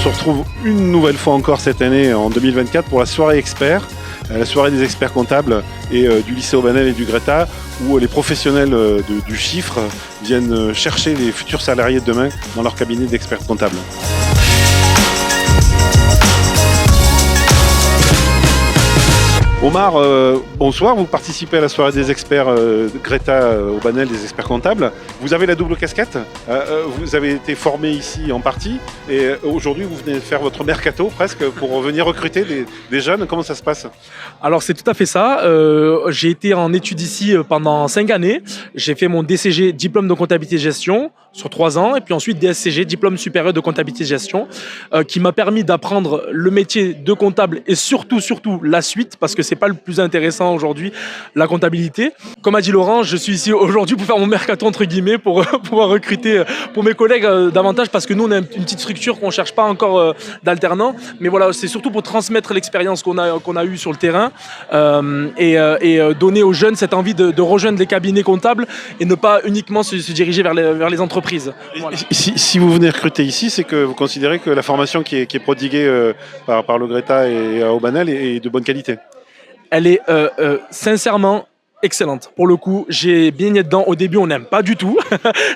se retrouve une nouvelle fois encore cette année, en 2024, pour la soirée expert, la soirée des experts comptables et du lycée Aubanel et du Greta, où les professionnels du chiffre viennent chercher les futurs salariés de demain dans leur cabinet d'experts comptables. Omar, bonsoir, vous participez à la soirée des experts Greta Aubanel, des experts comptables. Vous avez la double casquette, vous avez été formé ici en partie et aujourd'hui vous venez faire votre mercato presque pour venir recruter des jeunes. Comment ça se passe? Alors c'est tout à fait ça, j'ai été en études ici pendant 5 années, j'ai fait mon DCG, diplôme de comptabilité et gestion, sur 3 ans, et puis ensuite DSCG, diplôme supérieur de comptabilité et gestion, qui m'a permis d'apprendre le métier de comptable et surtout la suite, parce que c'est pas le plus intéressant aujourd'hui, la comptabilité. Comme a dit Laurent, je suis ici aujourd'hui pour faire mon mercato entre guillemets, pour pouvoir recruter pour mes collègues davantage, parce que nous on a une petite structure qu'on cherche pas encore d'alternants, mais voilà, c'est surtout pour transmettre l'expérience qu'on a eue sur le terrain et donner aux jeunes cette envie de rejoindre les cabinets comptables et ne pas uniquement se diriger vers les entreprises. Voilà. Si vous venez recruter ici, c'est que vous considérez que la formation qui est prodiguée par le Greta et Aubanel est de bonne qualité? Elle est sincèrement excellente. Pour le coup, j'ai baigné dedans. Au début, on n'aime pas du tout.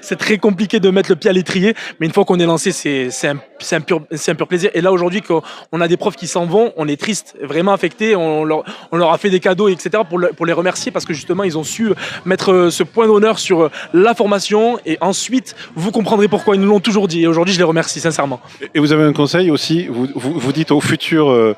C'est très compliqué de mettre le pied à l'étrier. Mais une fois qu'on est lancé, c'est un pur plaisir. Et là, aujourd'hui, qu'on a des profs qui s'en vont, on est triste, vraiment affecté. On leur a fait des cadeaux, etc. pour les remercier parce que justement, ils ont su mettre ce point d'honneur sur la formation. Et ensuite, vous comprendrez pourquoi ils nous l'ont toujours dit. Et aujourd'hui, je les remercie sincèrement. Et vous avez un conseil aussi, vous dites aux futurs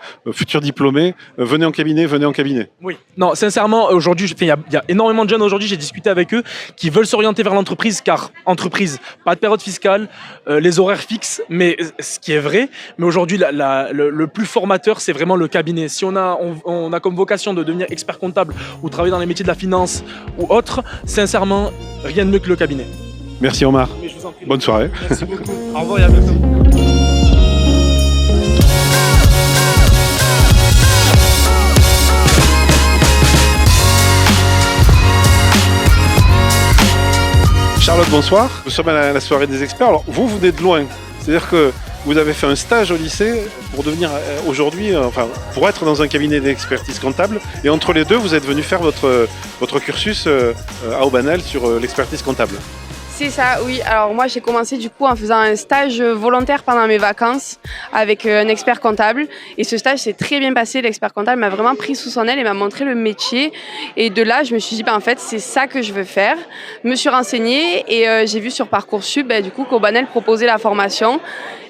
diplômés, venez en cabinet. Oui. Non, sincèrement, aujourd'hui, il y a énormément de jeunes aujourd'hui, j'ai discuté avec eux, qui veulent s'orienter vers l'entreprise, car entreprise, pas de période fiscale, les horaires fixes, mais ce qui est vrai. Mais aujourd'hui, le plus formateur, c'est vraiment le cabinet. Si on a comme vocation de devenir expert comptable ou travailler dans les métiers de la finance ou autre, sincèrement, rien de mieux que le cabinet. Merci Omar. Mais je vous en prie. Bonne soirée. Merci beaucoup. Au revoir et à bientôt. Charlotte, bonsoir. Nous sommes à la soirée des experts. Alors, vous venez de loin. C'est-à-dire que vous avez fait un stage au lycée pour devenir aujourd'hui, pour être dans un cabinet d'expertise comptable. Et entre les deux, vous êtes venu faire votre cursus à Aubanel sur l'expertise comptable. C'est ça, oui. Alors moi, j'ai commencé du coup en faisant un stage volontaire pendant mes vacances avec un expert comptable. Et ce stage s'est très bien passé. L'expert comptable m'a vraiment pris sous son aile et m'a montré le métier. Et de là, je me suis dit, en fait, c'est ça que je veux faire. Je me suis renseignée et j'ai vu sur Parcoursup du coup qu'Aubanel proposait la formation.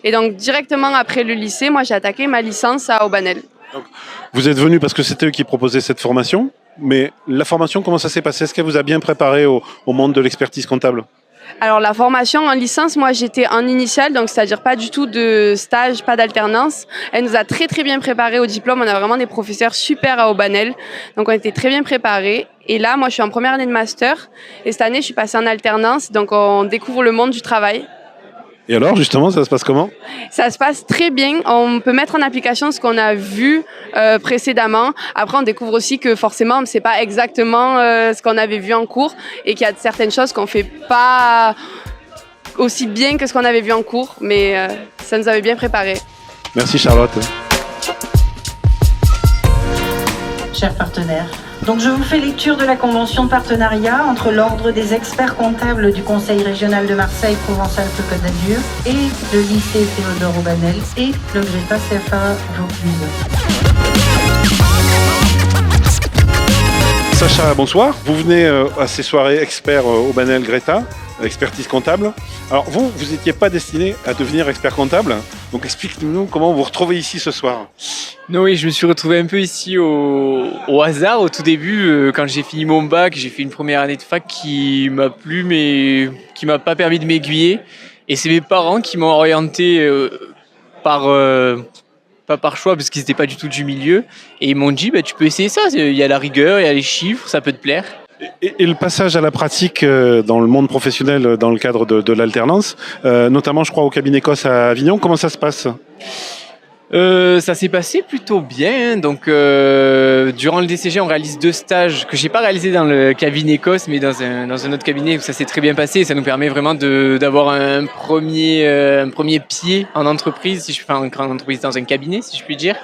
Et donc directement après le lycée, moi, j'ai attaqué ma licence à Aubanel. Donc, vous êtes venu parce que c'était eux qui proposaient cette formation. Mais la formation, comment ça s'est passé? Est-ce qu'elle vous a bien préparé au monde de l'expertise comptable? Alors la formation en licence, moi j'étais en initiale, donc c'est-à-dire pas du tout de stage, pas d'alternance. Elle nous a très bien préparés au diplôme, on a vraiment des professeurs super à Aubanel, donc on était très bien préparés. Et là, moi je suis en première année de master, et cette année je suis passée en alternance, donc on découvre le monde du travail. Et alors, justement, ça se passe comment? Ça se passe très bien. On peut mettre en application ce qu'on a vu précédemment. Après, on découvre aussi que forcément, c'est pas exactement ce qu'on avait vu en cours et qu'il y a certaines choses qu'on fait pas aussi bien que ce qu'on avait vu en cours. Mais ça nous avait bien préparé. Merci Charlotte. Chers partenaires, donc je vous fais lecture de la convention de partenariat entre l'Ordre des experts comptables du Conseil régional de Marseille, Provence-Alpes-Côte d'Azur et le lycée Théodore Aubanel et le Greta CFA Vaucluse. Sacha, bonsoir. Vous venez à ces soirées experts Aubanel Greta, expertise comptable. Alors vous n'étiez pas destiné à devenir expert comptable. Donc explique-nous comment vous vous retrouvez ici ce soir. Non, oui, je me suis retrouvé un peu ici au hasard. Au tout début, quand j'ai fini mon bac, j'ai fait une première année de fac qui m'a plu, mais qui m'a pas permis de m'aiguiller. Et c'est mes parents qui m'ont orienté pas par choix, parce qu'ils n'étaient pas du tout du milieu. Et ils m'ont dit, tu peux essayer ça. Il y a la rigueur, il y a les chiffres, ça peut te plaire. Et le passage à la pratique dans le monde professionnel dans le cadre de l'alternance, notamment je crois au cabinet COS à Avignon, comment ça se passe? Ça s'est passé plutôt bien. Donc, durant le DCG, on réalise 2 stages que j'ai pas réalisé dans le cabinet COS, mais dans un autre cabinet où ça s'est très bien passé. Ça nous permet vraiment d'avoir un premier pied en entreprise, si je fais en entreprise dans un cabinet, si je puis dire.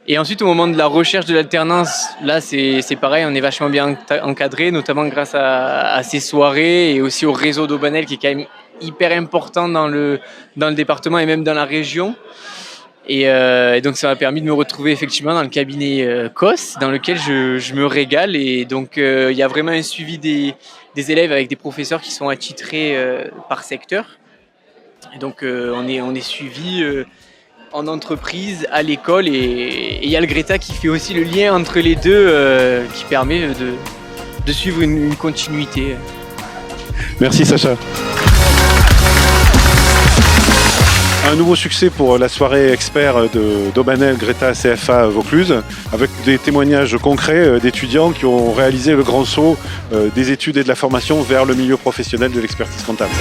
Et ensuite, au moment de la recherche de l'alternance, là, c'est pareil, on est vachement bien encadré, notamment grâce à ces soirées et aussi au réseau d'Aubanel qui est quand même hyper important dans le département et même dans la région. Et donc ça m'a permis de me retrouver effectivement dans le cabinet COS, dans lequel je me régale. Et donc il y a vraiment un suivi des élèves avec des professeurs qui sont attitrés par secteur. Et donc on est suivi en entreprise, à l'école, et il y a le Greta qui fait aussi le lien entre les deux, qui permet de suivre une continuité. Merci Sacha. Un nouveau succès pour la soirée expert d'Aubanel Greta CFA Vaucluse, avec des témoignages concrets d'étudiants qui ont réalisé le grand saut des études et de la formation vers le milieu professionnel de l'expertise comptable.